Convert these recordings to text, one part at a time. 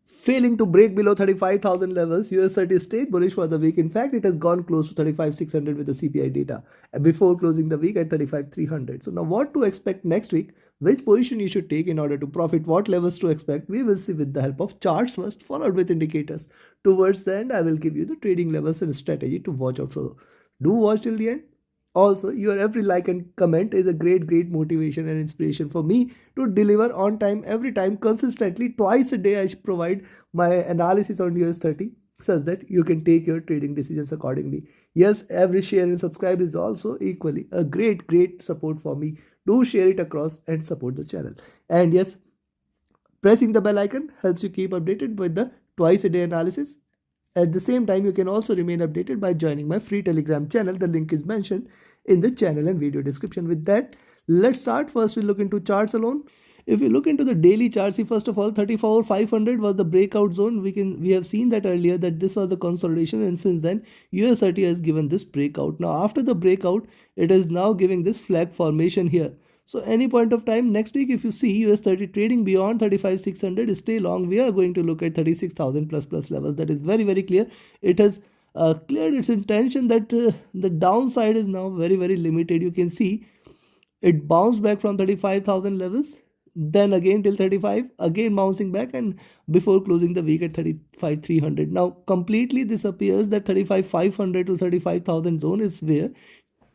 Failing to break below 35,000 levels, US30 stayed bullish for the week. In fact, it has gone close to 35,600 with the CPI data before closing the week at 35,300. So now what to expect next week, which position you should take in order to profit, what levels to expect, we will see with the help of charts first, followed with indicators. Towards the end, I will give you the trading levels and strategy to watch out for. Do watch till the end. Also, your every like and comment is a great motivation and inspiration for me to deliver on time every time consistently. Twice a day I should provide my analysis on US30 such that you can take your trading decisions accordingly. Yes, every share and subscribe is also equally a great support for me. Do share it across and support the channel. And yes, pressing the bell icon helps you keep updated with the twice a day analysis. At the same time, you can also remain updated by joining my free Telegram channel. The link is mentioned in the channel and video description. With that, let's start. First, we look into charts alone. If we look into the daily chart, see first of all, 34,500 was the breakout zone. We have seen that earlier that this was the consolidation, and since then US30 has given this breakout. Now after the breakout, it is now giving this flag formation here. So any point of time next week, if you see US30 trading beyond 35,600, stay long. We are going to look at 36,000 plus levels. That is very clear. It has cleared its intention that the downside is now very limited. You can see it bounced back from 35,000 levels, then again till 35, again bouncing back, and before closing the week at 35,300. Now completely this appears that 35,500 to 35,000 zone is where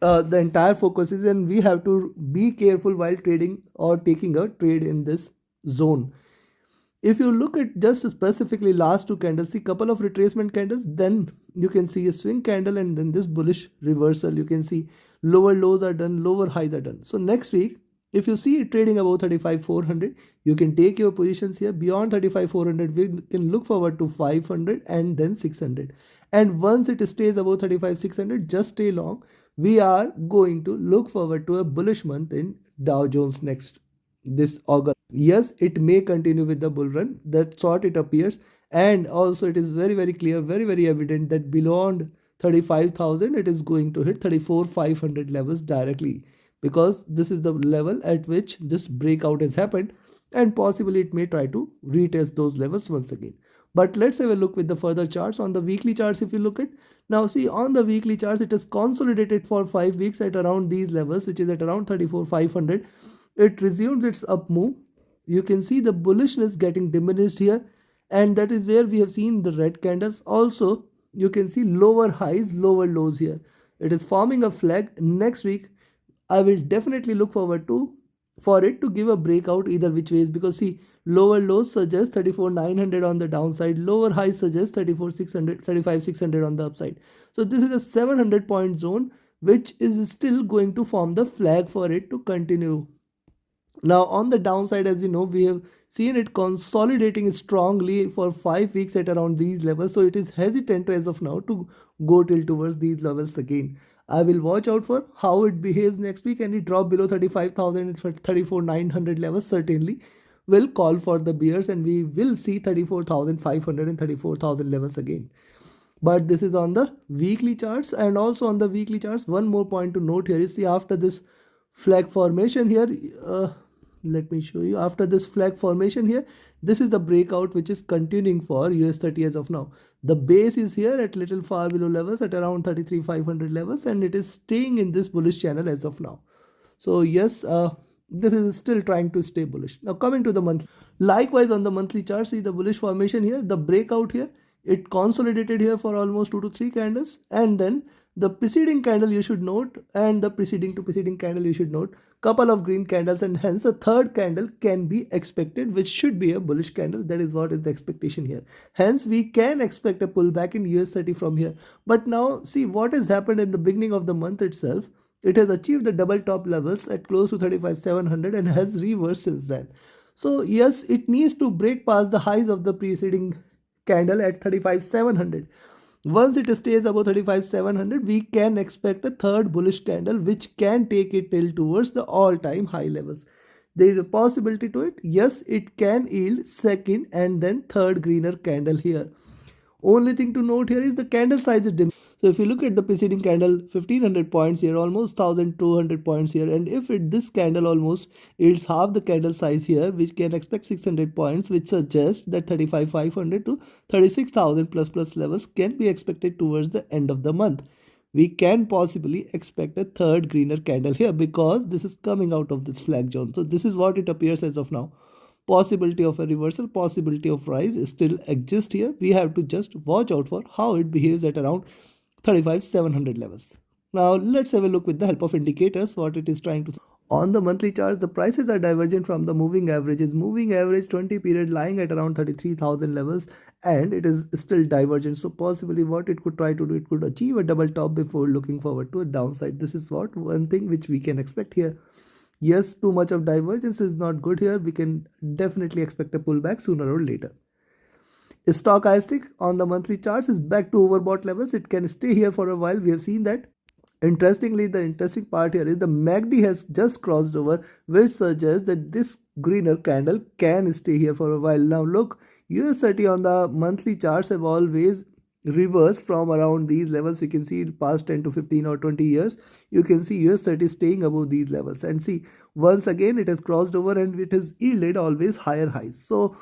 the entire focus is, and we have to be careful while trading or taking a trade in this zone. If you look at just specifically last two candles, see couple of retracement candles, then you can see a swing candle, and then this bullish reversal. You can see lower lows are done, lower highs are done. So next week, if you see it trading above 35,400, you can take your positions here. Beyond 35,400, we can look forward to 500 and then 600. And once it stays above 35,600, just stay long. We are going to look forward to a bullish month in Dow Jones next this August. Yes, it may continue with the bull run. That's what it appears. And also it is very clear, very evident that beyond 35,000, it is going to hit 34,500 levels directly, because this is the level at which this breakout has happened, and possibly it may try to retest those levels once again. But let's have a look with the further charts. On the weekly charts, if you look at, now see on the weekly charts, it is consolidated for 5 weeks at around these levels, which is at around 34,500. It resumes its up move. You can see the bullishness getting diminished here, and that is where we have seen the red candles. Also, you can see lower highs, lower lows here. It is forming a flag. Next week, I will definitely look forward to for it to give a breakout either which ways, because see lower lows suggest 34,900 on the downside, lower highs suggest 34,600, 35,600 on the upside. So this is a 700 point zone which is still going to form the flag for it to continue. Now on the downside, as we know, we have seen it consolidating strongly for 5 weeks at around these levels. So it is hesitant as of now to go till towards these levels again. I will watch out for how it behaves next week. Any drop below 35,000 and 34,900 levels certainly will call for the bears, and we will see 34,500 and 34,000 levels again. But this is on the weekly charts. And also on the weekly charts, one more point to note here is, see after this flag formation here, let me show you. After this flag formation here, this is the breakout which is continuing for US30 as of now. The base is here at little far below levels at around 33,500 levels, and it is staying in this bullish channel as of now. So yes, this is still trying to stay bullish. Now coming to the monthly, likewise on the monthly chart, see the bullish formation here, the breakout here, it consolidated here for almost 2 to 3 candles, and then the preceding candle you should note, and the preceding to preceding candle you should note, couple of green candles, and hence a third candle can be expected, which should be a bullish candle. That is what is the expectation here. Hence we can expect a pullback in US30 from here. But now see what has happened in the beginning of the month itself. It has achieved the double top levels at close to 35,700 and has reversed since then. So yes, it needs to break past the highs of the preceding candle at 35,700. Once it stays above 35,700, we can expect a third bullish candle which can take it till towards the all-time high levels. There is a possibility to it. Yes, it can yield second and then third greener candle here. Only thing to note here is the candle size is dim. So if you look at the preceding candle, 1500 points here, almost 1200 points here, and if this candle almost yields half the candle size here, which can expect 600 points, which suggests that 35,500 to 36,000 plus levels can be expected towards the end of the month. We can possibly expect a third greener candle here because this is coming out of this flag zone. So this is what it appears as of now. Possibility of a reversal, possibility of rise still exists here. We have to just watch out for how it behaves at around 35,700 levels. Now let's have a look with the help of indicators what it is trying to. On the monthly chart, the prices are divergent from the moving averages. Moving average 20 period lying at around 33,000 levels, and it is still divergent. So possibly what it could try to do, it could achieve a double top before looking forward to a downside. This is what one thing which we can expect here. Yes, too much of divergence is not good here. We can definitely expect a pullback sooner or later. Stochastic on the monthly charts is back to overbought levels. It can stay here for a while. We have seen that. Interestingly, the interesting part here is the MACD has just crossed over, which suggests that this greener candle can stay here for a while. Now look, US30 on the monthly charts have always reversed from around these levels. You can see past 10 to 15 or 20 years. You can see US30 staying above these levels. And see, once again, it has crossed over and it has yielded always higher highs. So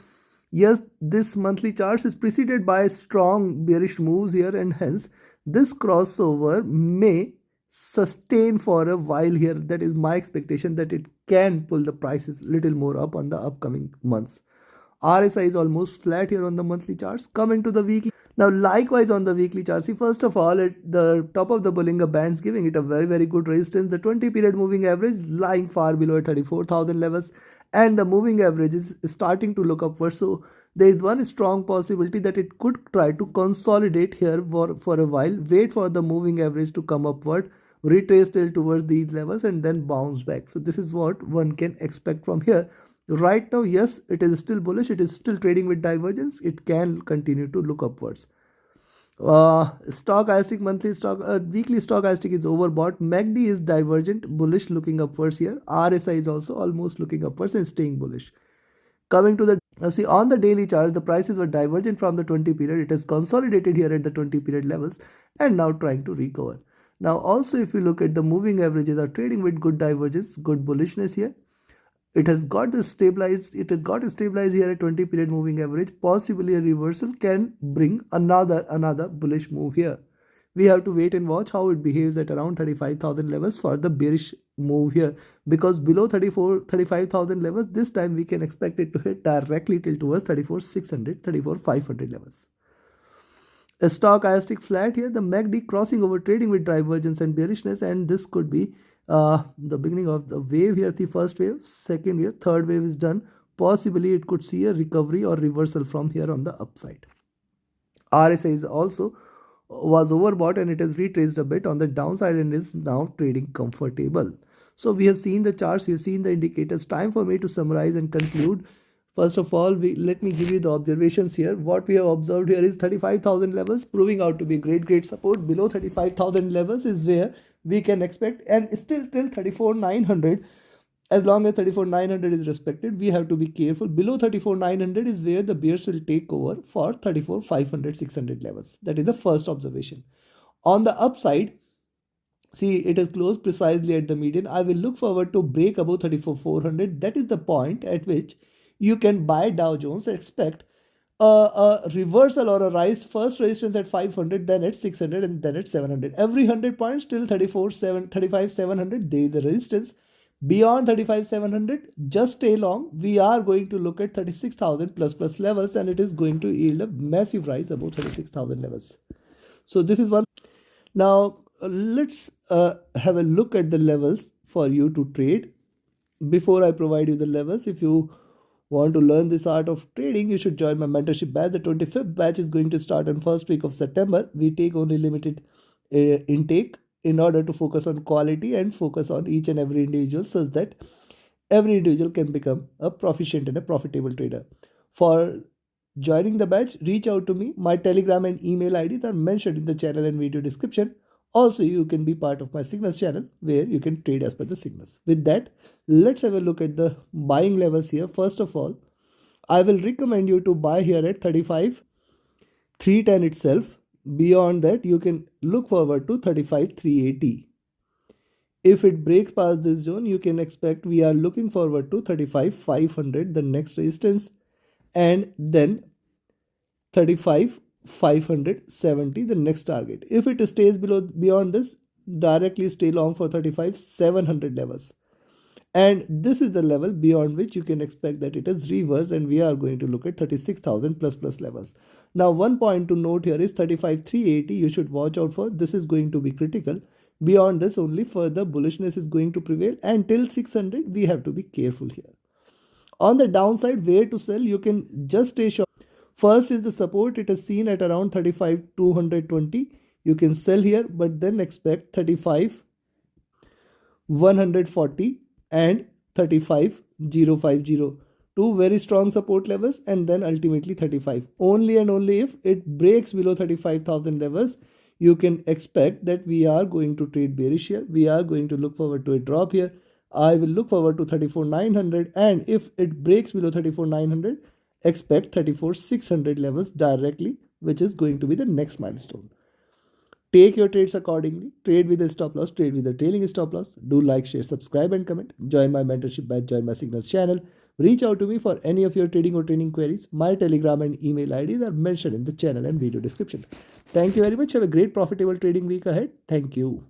yes, this monthly charts is preceded by strong bearish moves here, and hence this crossover may sustain for a while here. That is my expectation, that it can pull the prices little more up on the upcoming months. RSI is almost flat here on the monthly charts. Coming to the weekly. Now likewise on the weekly chart, see, first of all, at the top of the Bollinger Bands giving it a very good resistance. The 20 period moving average lying far below at 34,000 levels, and the moving average is starting to look upwards. So there is one strong possibility that it could try to consolidate here for a while, wait for the moving average to come upward, retrace till towards these levels, and then bounce back. So this is what one can expect from here. Right now, yes, it is still bullish. It is still trading with divergence. It can continue to look upwards. Stochastic monthly stock, weekly stochastic is overbought. MACD is divergent, bullish, looking upwards here. RSI is also almost looking upwards and staying bullish. Coming to the see, on the daily chart, the prices were divergent from the 20 period. It has consolidated here at the 20 period levels and now trying to recover. Now also, if you look at the moving averages, are trading with good divergence, good bullishness here. It has got stabilized. It has got stabilized here at 20 period moving average. Possibly a reversal can bring another bullish move here. We have to wait and watch how it behaves at around 35,000 levels for the bearish move here, because below 35,000 levels this time we can expect it to hit directly till towards 34,600, 34,500 levels. A stochastic flat here, the MACD crossing over, trading with divergence and bearishness, and this could be the beginning of the wave here. The first wave, second wave, third wave is done. Possibly it could see a recovery or reversal from here on the upside. RSI is also was overbought and it has retraced a bit on the downside and is now trading comfortable. So we have seen the charts, we have seen the indicators. Time for me to summarize and conclude. First of all, let me give you the observations here. What we have observed here is 35,000 levels proving out to be great support. Below 35,000 levels is where we can expect, and still till 34,900. As long as 34,900 is respected, we have to be careful. Below 34,900 is where the bears will take over for 34,500, 600 levels. That is the first observation. On the upside, see, it is closed precisely at the median. I will look forward to break above 34,400. That is the point at which you can buy Dow Jones, expect a reversal or a rise. First resistance at 500, then at 600, and then at 700. Every 100 points till 35,700, there is a resistance. Beyond 35,700, just stay long. We are going to look at 36,000 plus levels, and it is going to yield a massive rise above 36,000 levels. So this is one. Now let's have a look at the levels for you to trade. Before I provide you the levels, if you want to learn this art of trading, you should join my mentorship batch. The 25th batch is going to start on first week of September. We take only limited intake in order to focus on quality and focus on each and every individual, such that every individual can become a proficient and a profitable trader. For joining the batch, reach out to me. My Telegram and email IDs are mentioned in the channel and video description. Also, you can be part of my signals channel where you can trade as per the signals. With that, let's have a look at the buying levels here. First of all, I will recommend you to buy here at 35,310 itself. beyond that you can look forward to 35,380. If it breaks past this zone, you can expect we are looking forward to 35,500, the next resistance, and then 35,570, the next target. If it stays below beyond this, directly stay long for 35,700 levels. And this is the level beyond which you can expect that it is reverse, and we are going to look at 36,000 plus levels. Now, one point to note here is 35,380 you should watch out for. This is going to be critical. Beyond this, only further bullishness is going to prevail, and till 600 we have to be careful here. On the downside, where to sell, you can just stay short. First is the support, it is seen at around 35,220. You can sell here, but then expect 35,140 and 35,050. Two very strong support levels, and then ultimately 35. Only and only if it breaks below 35,000 levels, you can expect that we are going to trade bearish here. We are going to look forward to a drop here. I will look forward to 34,900, and if it breaks below 34,900, expect 34,600 levels directly, which is going to be the next milestone. Take your trades accordingly. Trade with a stop loss, trade with a trailing stop loss. Do like, share, subscribe, and comment. Join my mentorship batch, join my signals channel. Reach out to me for any of your trading or training queries. My Telegram and email IDs are mentioned in the channel and video description. Thank you very much. Have a great profitable trading week ahead. Thank you.